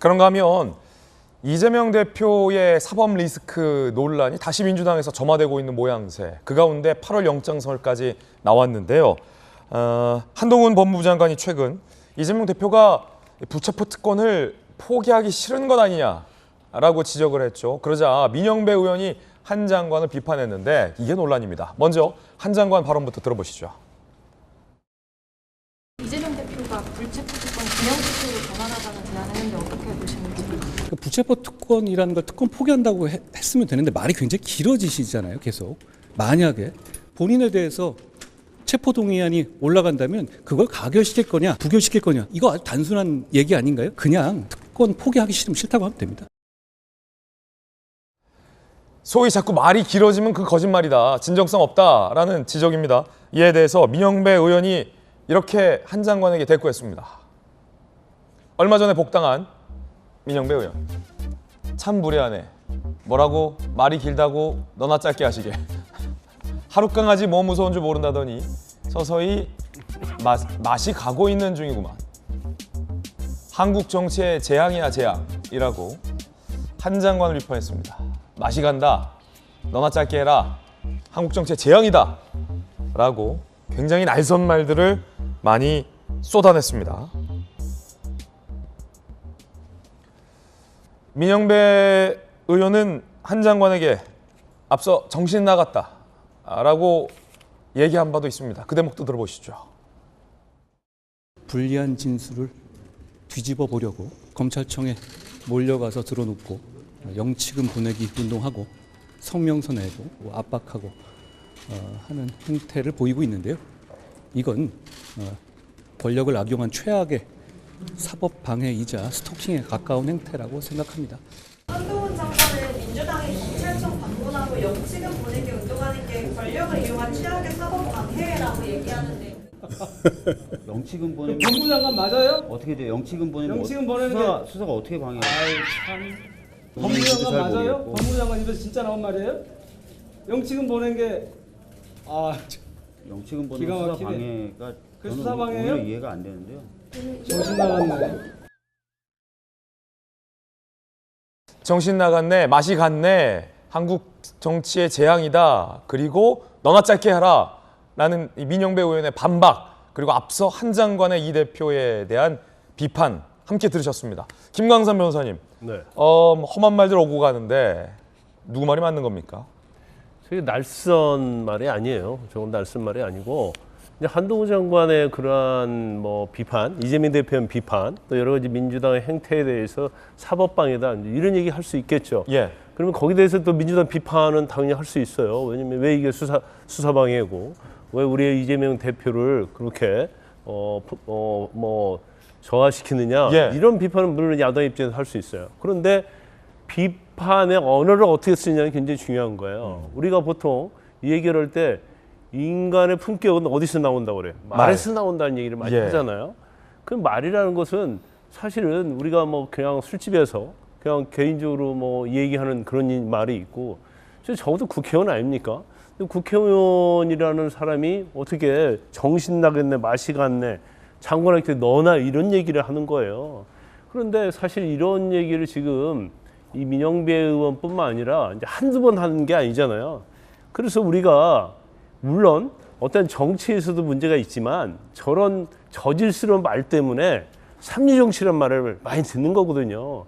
그런가 하면 이재명 대표의 사법 리스크 논란이 다시 민주당에서 점화되고 있는 모양새. 그 가운데 8월 영장설까지 나왔는데요. 한동훈 법무부 장관이 최근 이재명 대표가 부체포 특권을 포기하기 싫은 것 아니냐라고 지적을 했죠. 그러자 민영배 의원이 한 장관을 비판했는데 이게 논란입니다. 먼저 한 장관 발언부터 들어보시죠. 이재명 대표가 불체포 특권 기명특권으로 전환하자는 제안을 했는데 어떻게 보시는지. 부체포 특권이라는 걸 특권 포기한다고 했으면 되는데 말이 굉장히 길어지시잖아요. 계속. 만약에 본인에 대해서 체포동의안이 올라간다면 그걸 가결시킬 거냐 부결시킬 거냐 이거 아주 단순한 얘기 아닌가요? 그냥 특권 포기하기 싫으면 싫다고 하면 됩니다. 소위 자꾸 말이 길어지면 그 거짓말이다. 진정성 없다라는 지적입니다. 이에 대해서 민영배 의원이 이렇게 한 장관에게 대꾸했습니다. 얼마 전에 복당한 민영배 의원. 참 무례하네. 뭐라고 말이 길다고 너나 짧게 하시게. 하룻강아지 뭐 무서운 줄 모른다더니 서서히 맛이 가고 있는 중이구만. 한국 정치의 재앙이야 재앙이라고 한 장관을 비판했습니다. 맛이 간다. 너나 짧게 해라. 한국 정치의 재앙이다. 라고 굉장히 날선 말들을 많이 쏟아냈습니다. 민영배 의원은 한 장관에게 앞서 정신 나갔다 라고 얘기한 바도 있습니다. 그 대목도 들어보시죠. 불리한 진술을 뒤집어 보려고 검찰청에 몰려가서 들어눕고 영치금 보내기 운동하고 성명서 내고 압박하고 하는 행태를 보이고 있는데요. 이건 권력을 악용한 최악의 사법 방해이자 스토킹에 가까운 행태라고 생각합니다. 한동훈 장관은 민주당이 검찰청 방문하고 영치금 보내기 운동하는 게 권력을 이용한 최악의 사법 방해라고 얘기하는데. 영치금 보내면 법무부 장관 맞아요? 어떻게 돼요? 영치금 보내면 영치금 보내는 수사가 어떻게 방해해요? 법무부 장관 맞아요? 법무부 장관 입에서 진짜 나온 말이에요? 영치금 보낸 게 영치금 보내면 기가 수사 막히네. 방해가 그 저는 수사 방해예요? 오히려 이해가 안 되는데요. 정신 나갔네. 정신 나갔네. 맛이 갔네. 한국 정치의 재앙이다. 그리고 너나 짧게 하라. 라는 민영배 의원의 반박. 그리고 앞서 한 장관의 이 대표에 대한 비판 함께 들으셨습니다. 김광삼 변호사님. 네. 험한 말들 오고 가는데 누구 말이 맞는 겁니까? 저게 날선 말이 아니에요. 저건 날선 말이 아니고 이제 한동훈 장관의 그러한 뭐 비판, 이재명 대표의 비판, 또 여러 가지 민주당의 행태에 대해서 사법방해다 이런 얘기 할 수 있겠죠. 예. 그러면 거기에 대해서 또 민주당 비판은 당연히 할 수 있어요. 왜냐면 왜 이게 수사방해고 왜 우리의 이재명 대표를 그렇게 뭐 저하시키느냐 예. 이런 비판은 물론 야당 입장에서 할 수 있어요. 그런데 비판의 언어를 어떻게 쓰느냐는 굉장히 중요한 거예요. 우리가 보통 이 얘기를 할 때 인간의 품격은 어디서 나온다고 그래요? 말에서 나온다는 얘기를 많이 예. 하잖아요. 그 말이라는 것은 사실은 우리가 뭐 그냥 술집에서 그냥 개인적으로 뭐 얘기하는 그런 말이 있고 적어도 국회의원 아닙니까? 국회의원이라는 사람이 어떻게 정신 나겠네, 맛이 갔네, 장관한테 너나 이런 얘기를 하는 거예요. 그런데 사실 이런 얘기를 지금 이 민영배 의원뿐만 아니라 이제 한두 번 하는 게 아니잖아요. 그래서 우리가 물론 어떤 정치에서도 문제가 있지만 저런 저질스러운 말 때문에 삼류정치란 말을 많이 듣는 거거든요.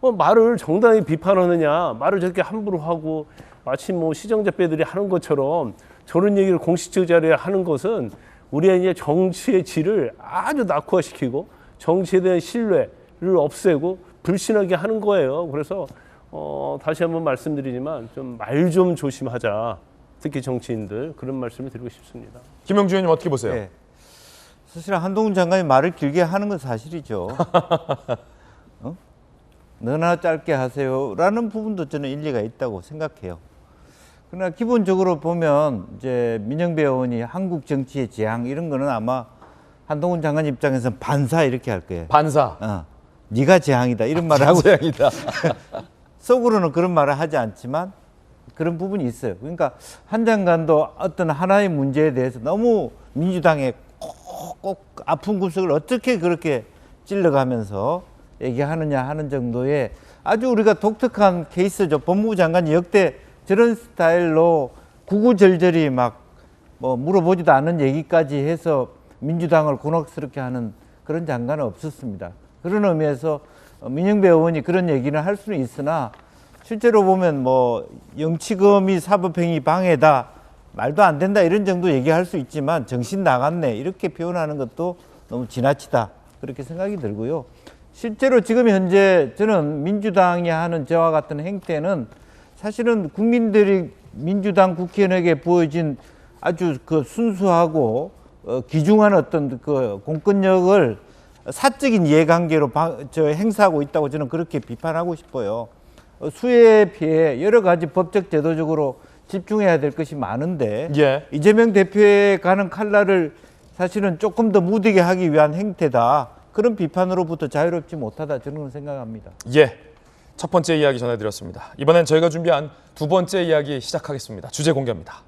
말을 정당히 비판하느냐, 말을 저렇게 함부로 하고 마치 뭐 시정자빼들이 하는 것처럼 저런 얘기를 공식적 자리에 하는 것은 우리의 이제 정치의 질을 아주 낙후화시키고 정치에 대한 신뢰를 없애고 불신하게 하는 거예요. 그래서 다시 한번 말씀드리지만 좀 말 좀 조심하자. 특히 정치인들 그런 말씀을 드리고 싶습니다. 김영주 의원님 어떻게 보세요? 네. 사실 한동훈 장관이 말을 길게 하는 건 사실이죠. 너나 짧게 하세요라는 부분도 저는 일리가 있다고 생각해요. 그러나 기본적으로 보면 이제 민영배 의원이 한국 정치의 재앙 이런 거는 아마 한동훈 장관 입장에서는 반사 이렇게 할 거예요. 반사. 네가 재앙이다 이런 말을 하고 재앙이다. 속으로는 그런 말을 하지 않지만 그런 부분이 있어요. 그러니까 한 장관도 어떤 하나의 문제에 대해서 너무 민주당의 꼭 아픈 구석을 어떻게 그렇게 찔러가면서 얘기하느냐 하는 정도의 아주 우리가 독특한 케이스죠. 법무부 장관이 역대 저런 스타일로 구구절절히 막 뭐 물어보지도 않은 얘기까지 해서 민주당을 곤혹스럽게 하는 그런 장관은 없었습니다. 그런 의미에서 민영배 의원이 그런 얘기는 할 수는 있으나 실제로 보면 뭐 영치금이 사법행위 방해다, 말도 안 된다 이런 정도 얘기할 수 있지만 정신 나갔네 이렇게 표현하는 것도 너무 지나치다 그렇게 생각이 들고요. 실제로 지금 현재 저는 민주당이 하는 저와 같은 행태는 사실은 국민들이 민주당 국회의원에게 부어진 아주 그 순수하고 귀중한 어떤 그 공권력을 사적인 이해관계로 행사하고 있다고 저는 그렇게 비판하고 싶어요. 수혜에 피해 여러 가지 법적 제도적으로 집중해야 될 것이 많은데 예. 이재명 대표에 가는 칼날을 사실은 조금 더 무디게 하기 위한 행태다. 그런 비판으로부터 자유롭지 못하다 저는 생각합니다. 예. 첫 번째 이야기 전해드렸습니다. 이번엔 저희가 준비한 두 번째 이야기 시작하겠습니다. 주제 공개입니다.